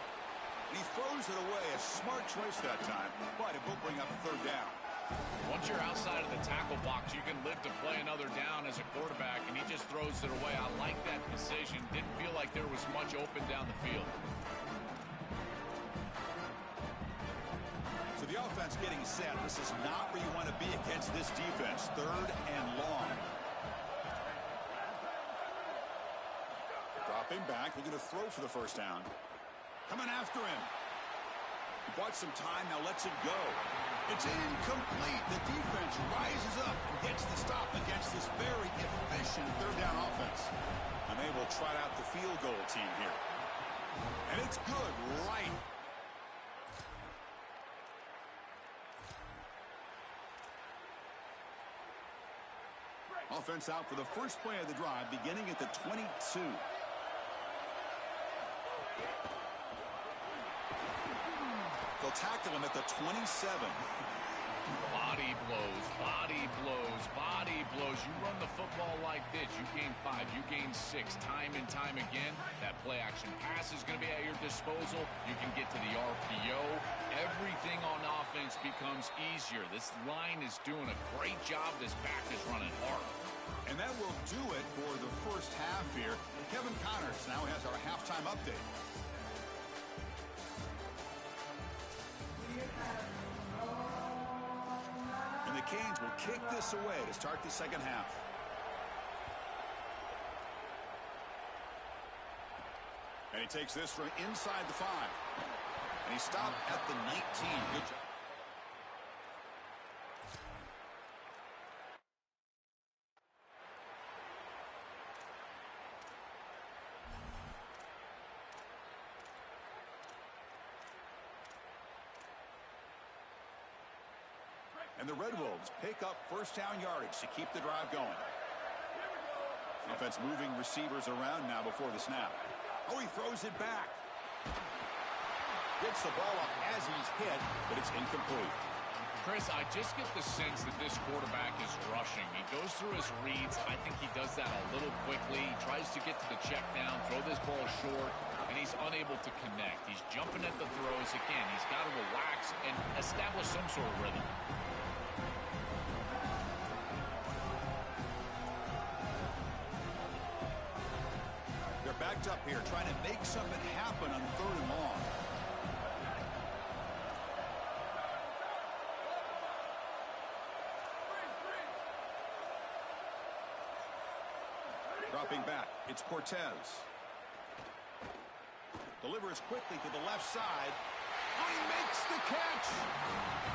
He throws it away. A smart choice that time, but it will bring up 3rd down. Once you're outside of the tackle box, you can live to play another down as a quarterback, and he just throws it away. I like that decision. Didn't feel like there was much open down the field. So the offense getting set. This is not where you want to be against this defense. 3rd and long. Dropping back, looking to throw for the 1st down. Coming after him. He bought some time, now lets it go. It's incomplete. The defense rises up and gets the stop against this very efficient 3rd down offense. And they will trot out the field goal team here. And it's good, right? Offense out for the 1st play of the drive, beginning at the 22. They'll tackle him at the 27. Body blows, body blows, body blows. You run the football like this, you gain 5, you gain 6, time and time again. That play-action pass is going to be at your disposal. You can get to the RPO. Everything on offense becomes easier. This line is doing a great job. This back is running hard. And that will do it for the 1st half here. Kevin Connors now has our halftime update. And the Canes will kick this away to start the 2nd half. And he takes this from inside the 5. And he stopped at the 19. Good job. And the Red Wolves pick up 1st down yardage to keep the drive going. Offense moving receivers around now before the snap. Oh, he throws it back. Gets the ball up as he's hit, but it's incomplete. Chris, I just get the sense that this quarterback is rushing. He goes through his reads. I think he does that a little quickly. He tries to get to the check down, throw this ball short, and he's unable to connect. He's jumping at the throws. Again, he's got to relax and establish some sort of rhythm. Backed up here, trying to make something happen on 3rd and long. Dropping back, it's Cortez. Delivers quickly to the left side. Oh, he makes the catch!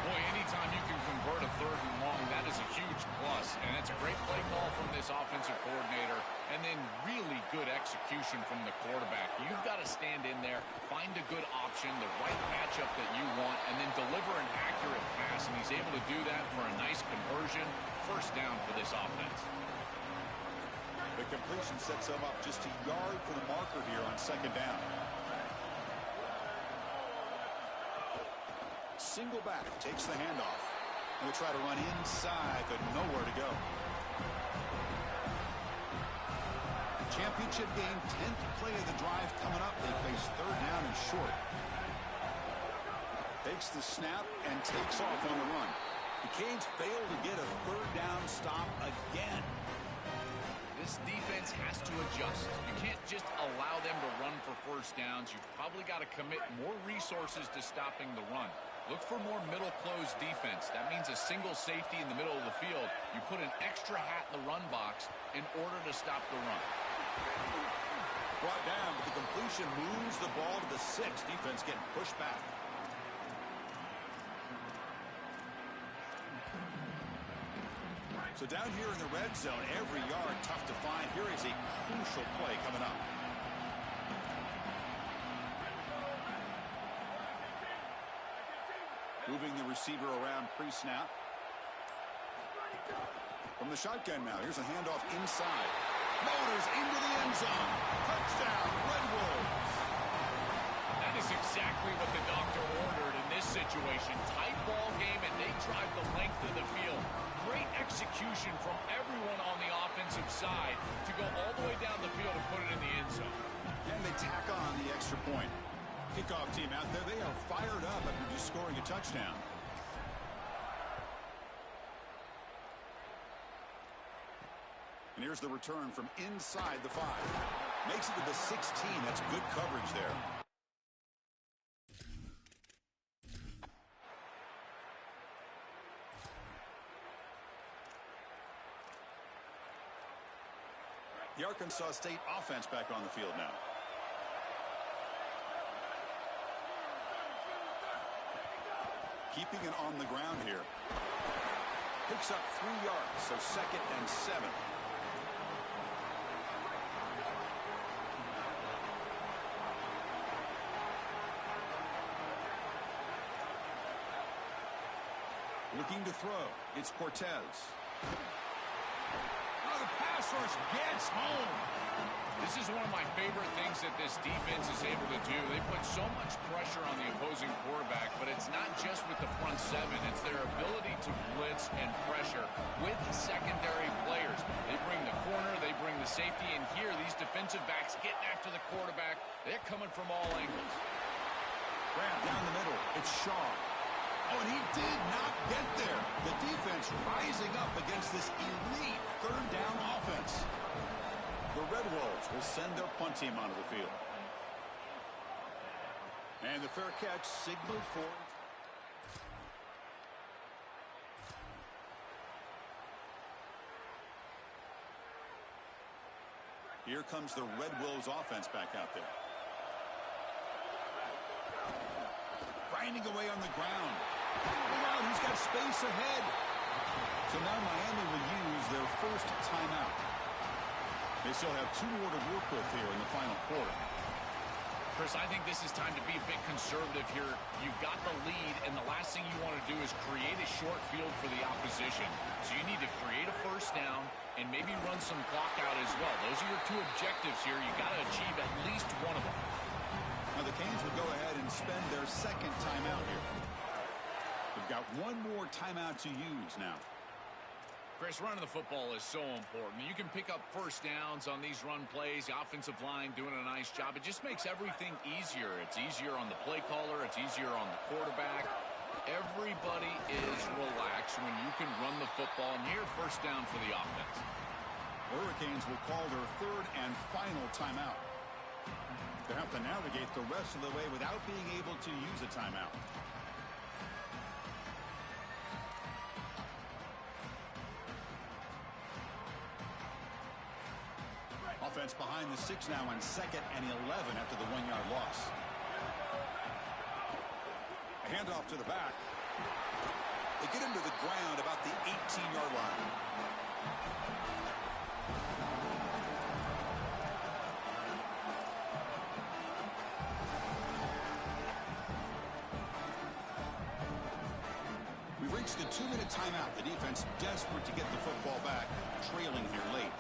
Boy, anytime you can convert a 3rd and long, that is a huge plus. And it's a great play call from this offensive coordinator. And then really good execution from the quarterback. You've got to stand in there, find a good option, the right matchup that you want, and then deliver an accurate pass. And he's able to do that for a nice conversion. 1st down for this offense. The completion sets him up just a yard for the marker here on 2nd down. single back, takes the handoff. And will try to run inside, but nowhere to go. Championship game, 10th play of the drive coming up. They face third down and short. Takes the snap and takes off on the run. The Canes fail to get a third down stop again. This defense has to adjust. You can't just allow them to run for first downs. You've probably got to commit more resources to stopping the run. Look for more middle close defense. That means a single safety in the middle of the field. You put an extra hat in the run box in order to stop the run. Brought down, but the completion moves the ball to the 6. Defense getting pushed back. So down here in the red zone, every yard tough to find. Here is a crucial play coming up. Moving the receiver around pre-snap. From the shotgun now, here's a handoff inside. Motors into the end zone. Touchdown, Red Wolves. That is exactly what the doctor ordered in this situation. Tight ball game, and they drive the length of the field. Great execution from everyone on the offensive side to go all the way down the field and put it in the end zone. And they tack on the extra point. Kickoff team out there, they are fired up after just scoring a touchdown. And here's the return from inside the 5. Makes it to the 16. That's good coverage there. The Arkansas State offense back on the field now. Keeping it on the ground here. Picks up 3 yards, so 2nd and 7. Looking to throw. It's Cortez. The pass rush gets home. This is one of my favorite things that this defense is able to do. They put so much pressure on the opposing quarterback, but it's not just with the front 7. It's their ability to blitz and pressure with secondary players. They bring the corner, they bring the safety, and here these defensive backs getting after the quarterback. They're coming from all angles. Grab down the middle. It's Shaw. Oh, and he did not get there. The defense rising up against this elite third down offense. The Red Wolves will send their punt team onto the field. And the fair catch signaled for. Here comes the Red Wolves offense back out there. Grinding away on the ground. Look out, he's got space ahead. So now Miami will use their first timeout. They still have 2 more to work with here in the final quarter. Chris, I think this is time to be a bit conservative here. You've got the lead, and the last thing you want to do is create a short field for the opposition. So you need to create a first down and maybe run some clock out as well. Those are your 2 objectives here. You've got to achieve at least one of them. Now the Canes will go ahead and spend their 2nd timeout here. They've got 1 more timeout to use now. Chris, running the football is so important. You can pick up first downs on these run plays. The offensive line doing a nice job. It just makes everything easier. It's easier on the play caller. It's easier on the quarterback. Everybody is relaxed when you can run the football near first down for the offense. Hurricanes will call their 3rd and final timeout. They have to navigate the rest of the way without being able to use a timeout. Offense behind the 6 now on 2nd and 11 after the 1-yard loss. A handoff to the back. They get him to the ground about the 18-yard line. We reached the 2-minute timeout. The defense desperate to get the football back, trailing here late.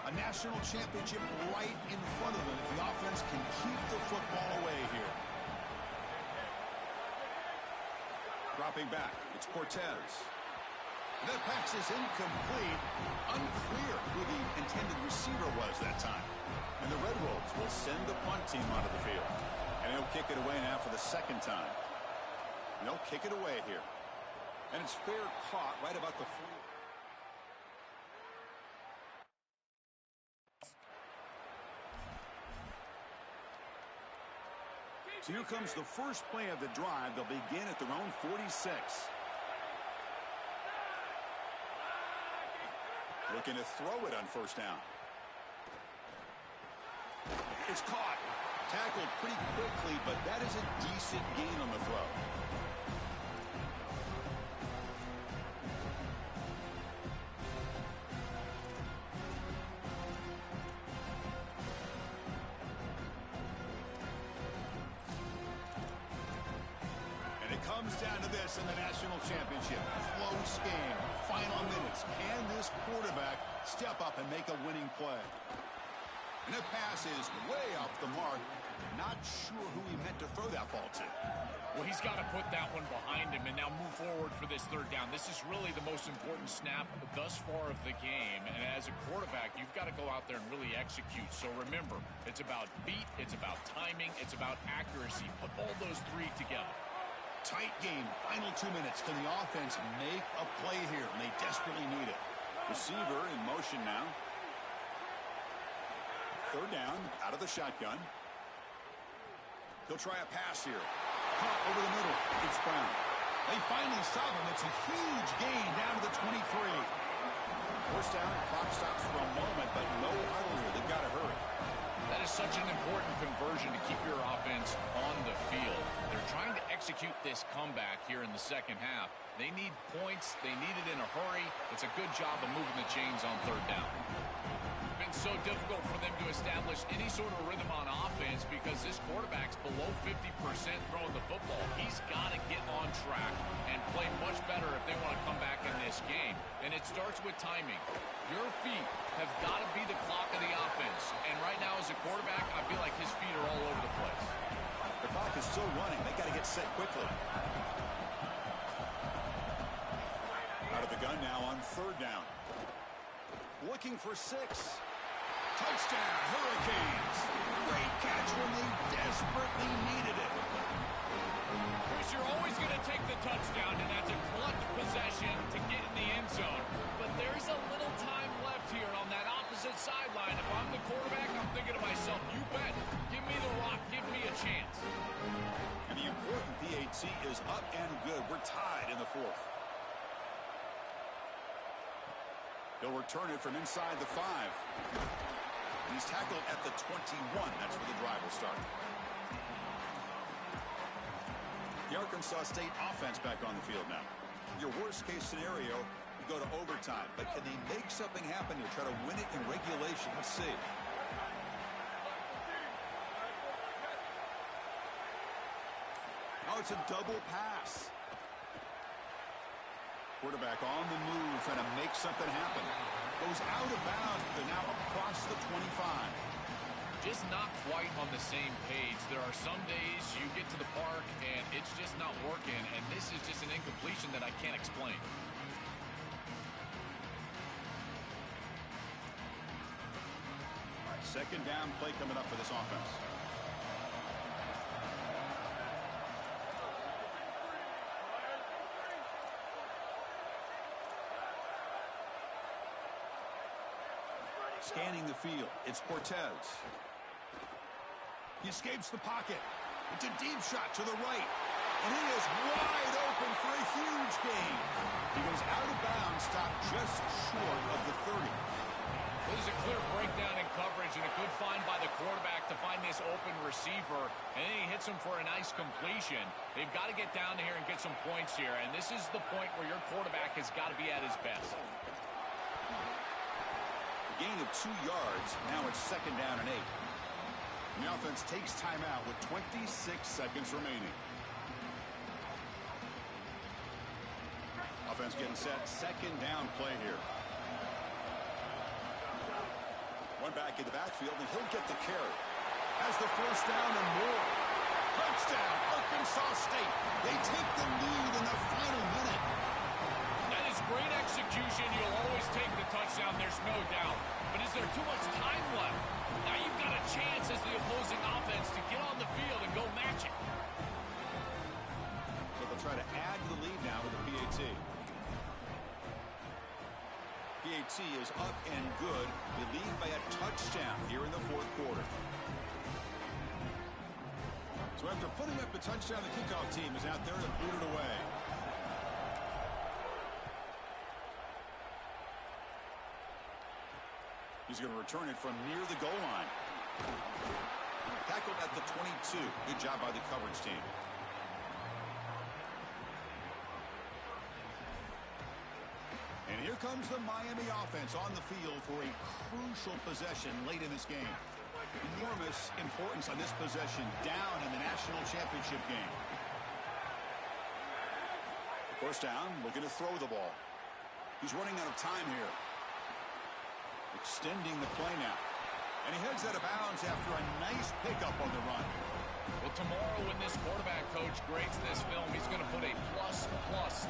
A national championship right in front of them if the offense can keep the football away here. Dropping back, it's Cortez. That pass is incomplete. Unclear who the intended receiver was that time. And the Red Wolves will send the punt team onto the field. And he'll kick it away now for the second time. And they'll kick it away here. And it's fair caught right about the 40. So here comes the first play of the drive. They'll begin at their own 46. Looking to throw it on first down. It's caught. Tackled pretty quickly, but that is a decent gain on the throw. And it comes down to this in the national championship. Close game. Final minutes. Can this quarterback step up and make a winning play? And that pass is way off the mark. Not sure who he meant to throw that ball to. Well, he's got to put that one behind him and now move forward for this third down. This is really the most important snap thus far of the game. And as a quarterback, you've got to go out there and really execute. So remember, it's about beat, it's about timing, it's about accuracy. Put all those three together. Tight game. Final 2 minutes. Can the offense make a play here? And they desperately need it. Receiver in motion now. Third down, out of the shotgun. He'll try a pass here. Caught over the middle. It's Brown. They finally stop him. It's a huge gain down to the 23. First down, clock stops for a moment, but no huddle here. They've got to hurry. That is such an important conversion to keep your offense on the field. They're trying to execute this comeback here in the second half. They need points. They need it in a hurry. It's a good job of moving the chains on third down. So difficult for them to establish any sort of rhythm on offense because this quarterback's below 50% throwing the football. He's got to get on track and play much better if they want to come back in this game. And it starts with timing. Your feet have got to be the clock of the offense. And right now as a quarterback, I feel like his feet are all over the place. The clock is still running. They got to get set quickly. Out of the gun now on third down. Looking for 6. Touchdown, Hurricanes. Great catch when they desperately needed it. Chris, you're always going to take the touchdown, and that's a clutch possession to get in the end zone. But there's a little time left here on that opposite sideline. If I'm the quarterback, I'm thinking to myself, you bet. Give me the rock. Give me a chance. And the important PAT is up and good. We're tied in the fourth. He'll return it from inside the 5. And he's tackled at the 21. That's where the drive will start. The Arkansas State offense back on the field now. Your worst-case scenario, you go to overtime. But can they make something happen here? Try to win it in regulation. Let's see. Oh, it's a double pass. Quarterback on the move, trying to make something happen. Goes out of bounds, but now across the 25. Just not quite on the same page. There are some days you get to the park and it's just not working, and this is just an incompletion that I can't explain. All right, second down play coming up for this offense. Scanning the field, it's Cortez. He escapes the pocket. It's a deep shot to the right. And he is wide open for a huge gain. He goes out of bounds, stopped just short of the 30. There's a clear breakdown in coverage and a good find by the quarterback to find this open receiver. And then he hits him for a nice completion. They've got to get down here and get some points here. And this is the point where your quarterback has got to be at his best. Gain of 2 yards. Now it's second down and 8. And the offense takes timeout with 26 seconds remaining. Offense getting set. Second down play here. One back in the backfield, and he'll get the carry. Has the first down and more. Touchdown, Arkansas State. They take the lead in the final minute. That is great execution. You'll always take the touchdown, there's no doubt. But is there too much time left? Now you've got a chance as the opposing offense to get on the field and go match it. So they'll try to add to the lead now with the PAT. PAT is up and good. They lead by a touchdown here in the fourth quarter. So after putting up a touchdown, the kickoff team is out there to boot it away. He's going to return it from near the goal line. Tackled at the 22. Good job by the coverage team. And here comes the Miami offense on the field for a crucial possession late in this game. Enormous importance on this possession down in the national championship game. First down, looking to throw the ball. He's running out of time here. Extending the play now. And he heads out of bounds after a nice pickup on the run. Well, tomorrow when this quarterback coach grades this film, he's going to put a plus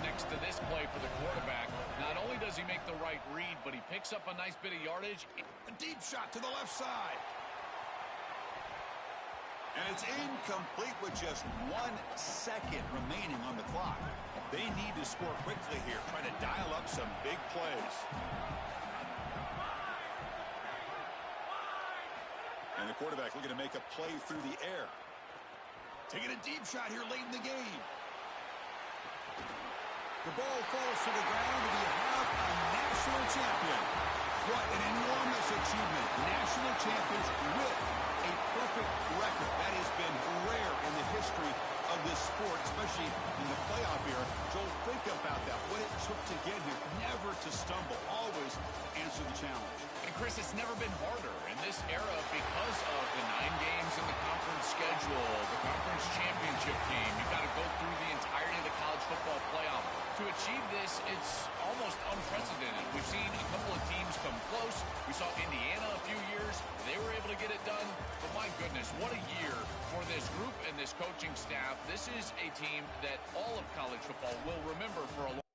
next to this play for the quarterback. Not only does he make the right read, but he picks up a nice bit of yardage. A deep shot to the left side. And it's incomplete with just 1 second remaining on the clock. They need to score quickly here, trying to dial up some big plays. And the quarterback looking to make a play through the air. Taking a deep shot here late in the game. The ball falls to the ground, and you have a national champion. What an enormous achievement. National champions with a perfect record. That has been rare in the history of this sport, especially in the playoff era. Joel, think about that. What it took to get here. Never to stumble. Always answer the challenge. And Chris, it's never been harder in this era because of the 9 games in the conference schedule, the conference championship game. You've got to go through the entirety of the college football playoff. To achieve this, it's almost unprecedented. We've seen a couple of teams come close. We saw Indiana a few years. They were able to get it done. But my goodness, what a year for this group and this coaching staff. This is a team that all of college football will remember for a long time.